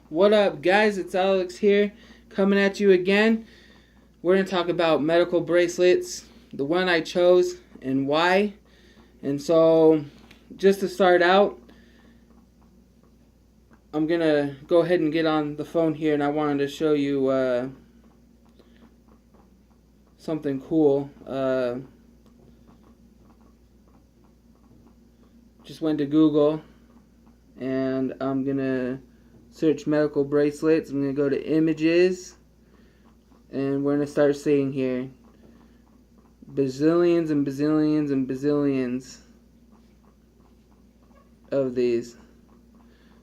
What up, guys? It's Alex here, coming at you again. We're going to talk about medical bracelets, the one I chose, and why. And so, just to start out, I'm going to go ahead and get on the phone here, and I wanted to show you something cool. Just went to Google, and I'm going to search medical bracelets. I'm going to go to images, and we're going to start seeing here bazillions and bazillions and bazillions of these.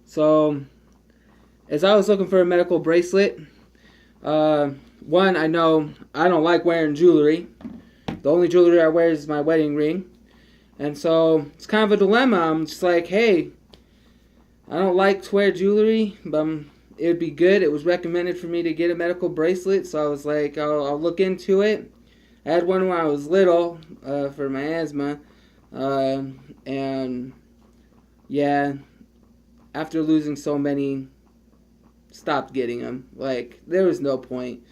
So, as I was looking for a medical bracelet, one, I know I don't like wearing jewelry. The only jewelry I wear is my wedding ring. And so, it's kind of a dilemma. I'm just like, hey, I don't like to wear jewelry, but it would be good. It was recommended for me to get a medical bracelet, so I was like, I'll look into it. I had one when I was little for my asthma, and yeah, after losing so many, stopped getting them. Like, there was no point.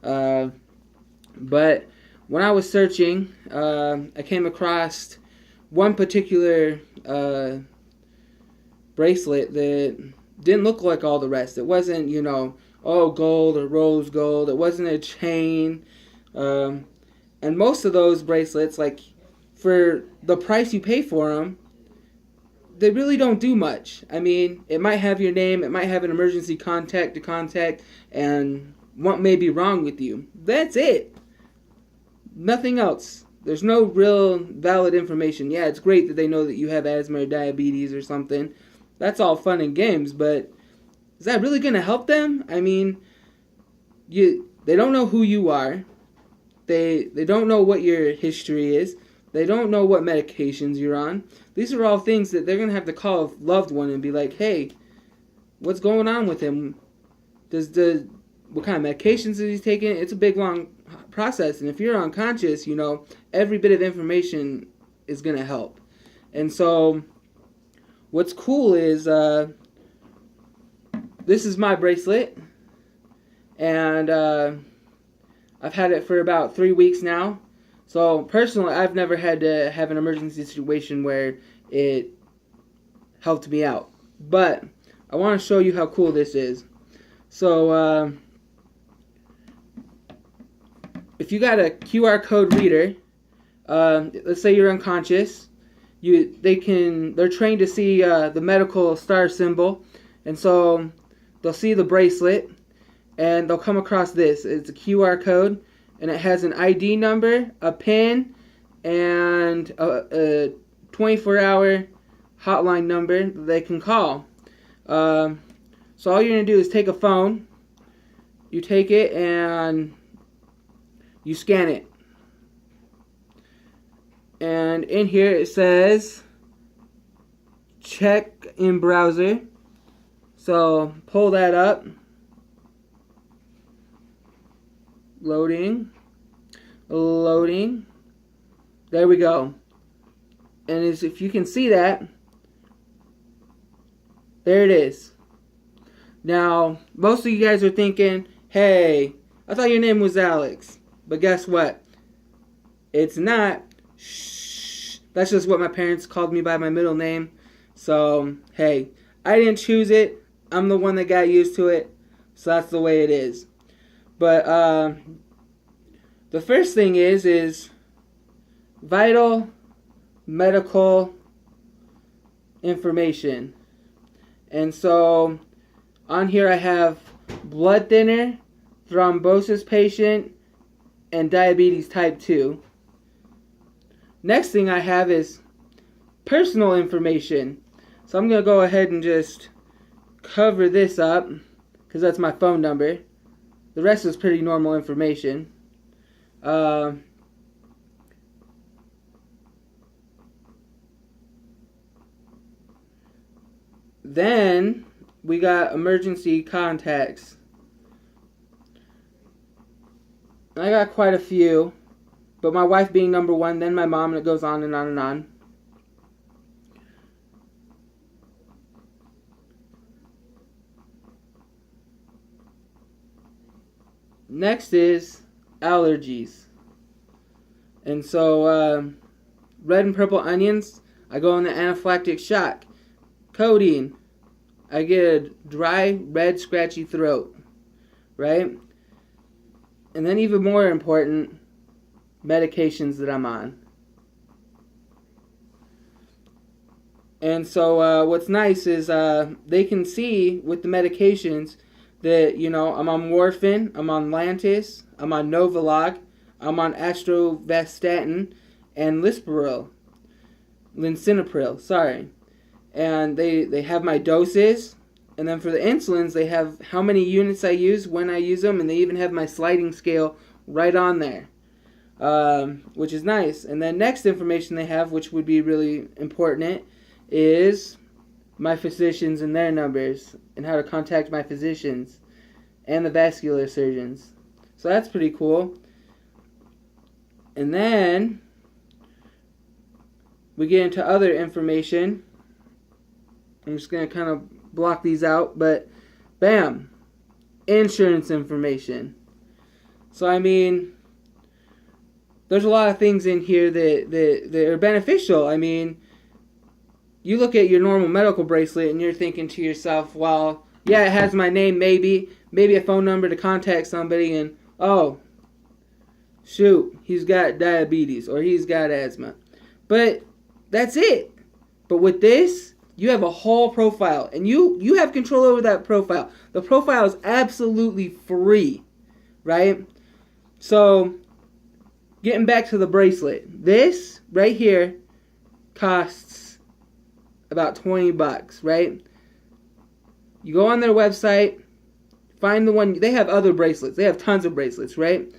But when I was searching, I came across one particular bracelet that didn't look like all the rest. It wasn't, gold or rose gold. It wasn't a chain. And most of those bracelets, like, for the price you pay for them, they really don't do much. I mean, it might have your name, it might have an emergency contact to contact, and what may be wrong with you. That's it. Nothing else. There's no real valid information. Yeah, it's great that they know that you have asthma or diabetes or something. That's all fun and games, but is that really going to help them? I mean, they don't know who you are. They don't know what your history is. They don't know what medications you're on. These are all things that they're going to have to call a loved one and be like, hey, what's going on with him? What kind of medications is he taking? It's a big, long process. And if you're unconscious, every bit of information is going to help. And so what's cool is this is my bracelet. And I've had it for about 3 weeks now. So, personally, I've never had to have an emergency situation where it helped me out. But I want to show you how cool this is. So, if you got a QR code reader, let's say you're unconscious, they're trained to see the medical star symbol, and so they'll see the bracelet, and they'll come across this. It's a QR code. And it has an ID number, a PIN, and a 24-hour hotline number that they can call. So all you're going to do is take a phone, you take it, and you scan it. And in here it says, check in browser. So pull that up. Loading. There we go. And if you can see that, there it is. Now, most of you guys are thinking, hey, I thought your name was Alex. But guess what? It's not. Shh. That's just what my parents called me by my middle name. So, hey, I didn't choose it. I'm the one that got used to it. So that's the way it is. But the first thing is vital medical information. And so on here I have blood thinner, thrombosis patient, and diabetes type 2. Next thing I have is personal information. So I'm going to go ahead and just cover this up because that's my phone number. The rest is pretty normal information. Then we got emergency contacts. I got quite a few, but my wife being number one, then my mom, and it goes on and on and on. next is allergies. And so, red and purple onions, I go into anaphylactic shock. Codeine, I get a dry, red, scratchy throat, right? And then even more important, medications that I'm on. And so what's nice is they can see with the medications that, I'm on Morphin, I'm on Lantus, I'm on Novolog, I'm on Atorvastatin, and Lisinopril, sorry. And they have my doses. And then for the insulins, they have how many units I use, when I use them, and they even have my sliding scale right on there, which is nice. And then next information they have, which would be really important, is my physicians and their numbers, and how to contact my physicians and the vascular surgeons. So that's pretty cool. And then we get into other information. I'm just going to kind of block these out, but bam, insurance information. So I mean, there's a lot of things in here that are beneficial. I mean, you look at your normal medical bracelet and you're thinking to yourself, well, yeah, it has my name, maybe a phone number to contact somebody, and oh, shoot, he's got diabetes or he's got asthma. But that's it. But with this, you have a whole profile, and you have control over that profile. The profile is absolutely free, right? So, getting back to the bracelet, this right here costs about $20, right? You go on their website, find the one. They have other bracelets. They have tons of bracelets, right?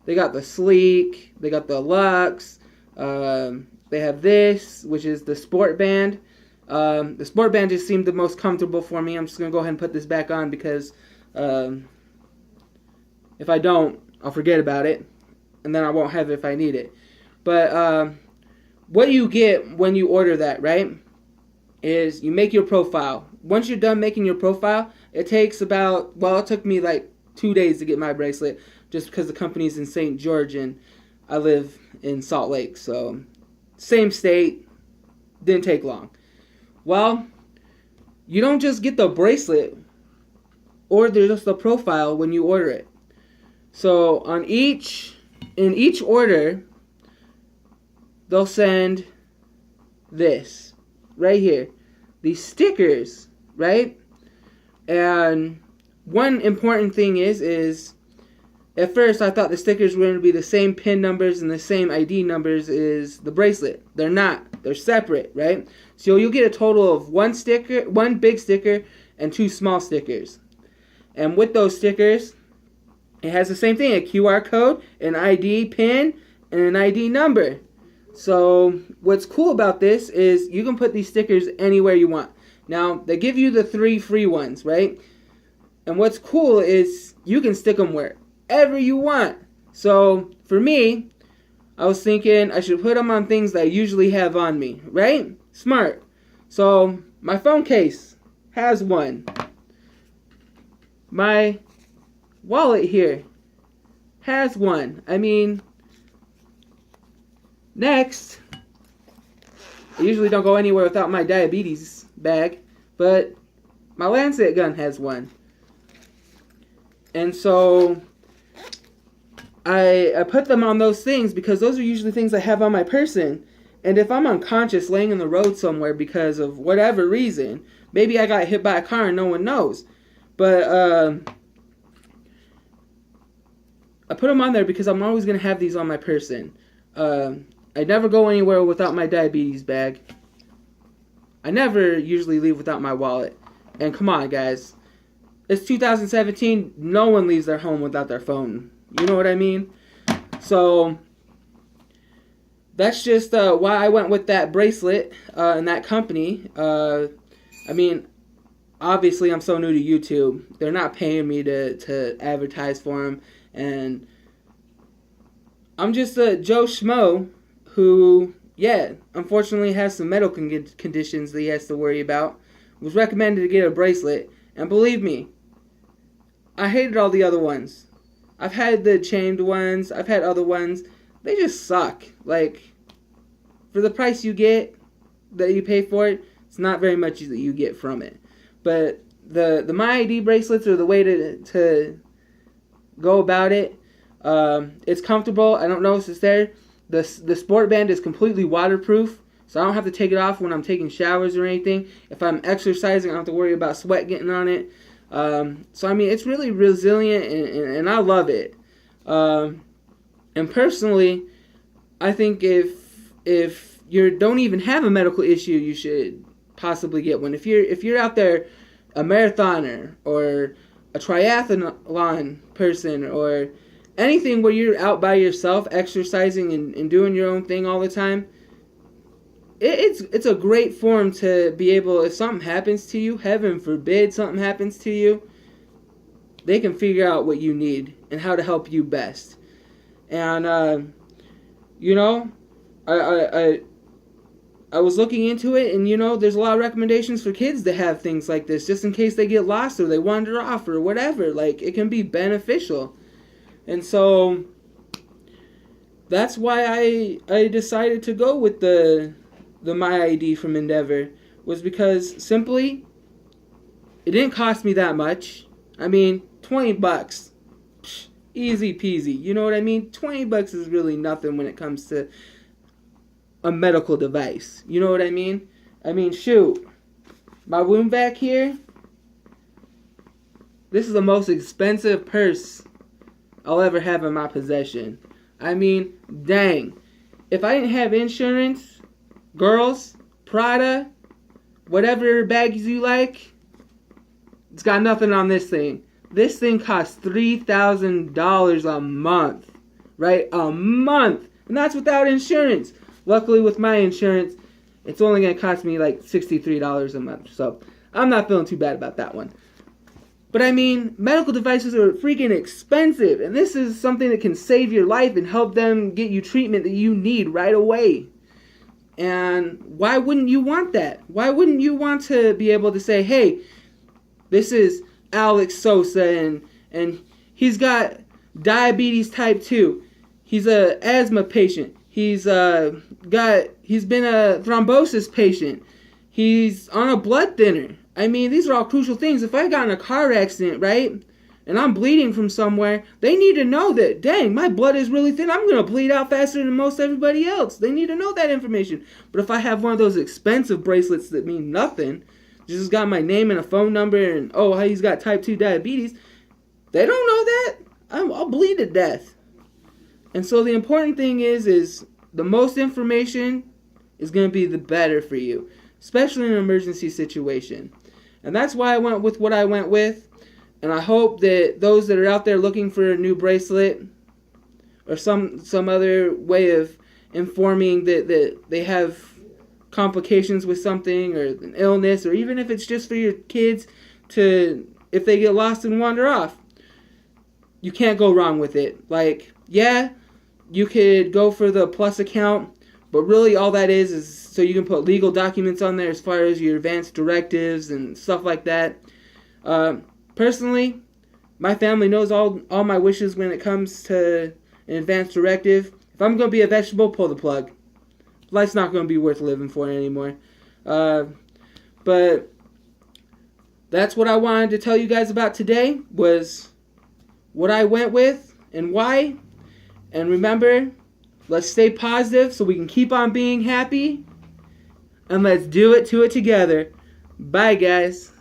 They got the Sleek, they got the Luxe, they have this, which is the Sport Band. The Sport Band just seemed the most comfortable for me. I'm just going to go ahead and put this back on because if I don't, I'll forget about it, and then I won't have it if I need it. But what you get when you order that, right, is you make your profile. Once you're done making your profile, it takes about, well, it took me like 2 days to get my bracelet, just because the company's in St. George and I live in Salt Lake, so same state, didn't take long. Well, you don't just get the bracelet or just the profile when you order it. So in each order, they'll send this right here, these stickers, right? And one important thing is at first I thought the stickers were going to be the same PIN numbers and the same ID numbers as the bracelet. They're not. They're separate, right? So you'll get a total of one big sticker, and 2 small stickers. And with those stickers, it has the same thing, a QR code, an ID PIN, and an ID number. So what's cool about this is you can put these stickers anywhere you want. Now, they give you the 3 free ones, right? And what's cool is you can stick them wherever you want. So for me, I was thinking I should put them on things that I usually have on me, right? Smart. So my phone case has one. My wallet here has one. I mean, next, I usually don't go anywhere without my diabetes bag, but my Lancet gun has one. And so I put them on those things because those are usually things I have on my person. And if I'm unconscious laying in the road somewhere because of whatever reason, maybe I got hit by a car and no one knows. But I put them on there because I'm always going to have these on my person. I never go anywhere without my diabetes bag. I never usually leave without my wallet. And come on, guys. It's 2017. No one leaves their home without their phone. You know what I mean? So that's just why I went with that bracelet and that company. I mean, obviously I'm so new to YouTube. They're not paying me to advertise for them. And I'm just a Joe Schmo who, yeah, unfortunately has some medical conditions that he has to worry about. Was recommended to get a bracelet. And believe me, I hated all the other ones. I've had the chained ones. I've had other ones. They just suck. Like, for the price you get, that you pay for it, it's not very much that you get from it. But the My ID bracelets are the way to go about it. It's comfortable. I don't notice it's there. The sport band is completely waterproof, so I don't have to take it off when I'm taking showers or anything. If I'm exercising, I don't have to worry about sweat getting on it. So I mean, it's really resilient, and I love it. And personally, I think if you don't even have a medical issue, you should possibly get one. If you're out there, a marathoner or a triathlon person or anything where you're out by yourself exercising and doing your own thing all the time, it's a great form to be able, if something happens to you, heaven forbid something happens to you, they can figure out what you need and how to help you best. And you know, I was looking into it, and you know, there's a lot of recommendations for kids to have things like this, just in case they get lost or they wander off or whatever. Like, it can be beneficial. And so that's why I decided to go with the My ID from Endevr, was because simply it didn't cost me that much. I mean, $20, psh, easy peasy. You know what I mean? $20 is really nothing when it comes to a medical device. You know what I mean? I mean, shoot, my wound vac here, this is the most expensive purse I'll ever have in my possession. I mean, dang. If I didn't have insurance, girls, Prada, whatever bags you like, it's got nothing on this thing. This thing costs $3,000 a month. Right? A month. And that's without insurance. Luckily, with my insurance, it's only going to cost me like $63 a month. So, I'm not feeling too bad about that one. But I mean, medical devices are freaking expensive. And this is something that can save your life and help them get you treatment that you need right away. And why wouldn't you want that? Why wouldn't you want to be able to say, hey, this is Alex Sosa, and he's got diabetes type 2. He's a asthma patient. He's been a thrombosis patient. He's on a blood thinner. I mean, these are all crucial things. If I got in a car accident, right, and I'm bleeding from somewhere, they need to know that, dang, my blood is really thin. I'm going to bleed out faster than most everybody else. They need to know that information. But if I have one of those expensive bracelets that mean nothing, just got my name and a phone number, and, oh, he's got type 2 diabetes, they don't know that. I'll bleed to death. And so the important thing is the most information is going to be the better for you, especially in an emergency situation. And that's why I went with what I went with. And I hope that those that are out there looking for a new bracelet or some other way of informing that they have complications with something or an illness, or even if it's just for your kids to, if they get lost and wander off, you can't go wrong with it. Like, yeah, you could go for the Plus account, but really all that is so you can put legal documents on there as far as your advanced directives and stuff like that. Personally, my family knows all my wishes when it comes to an advanced directive. If I'm going to be a vegetable, pull the plug. Life's not going to be worth living for anymore. But that's what I wanted to tell you guys about today, was what I went with and why. And remember, let's stay positive so we can keep on being happy. And let's do it to it together. Bye, guys.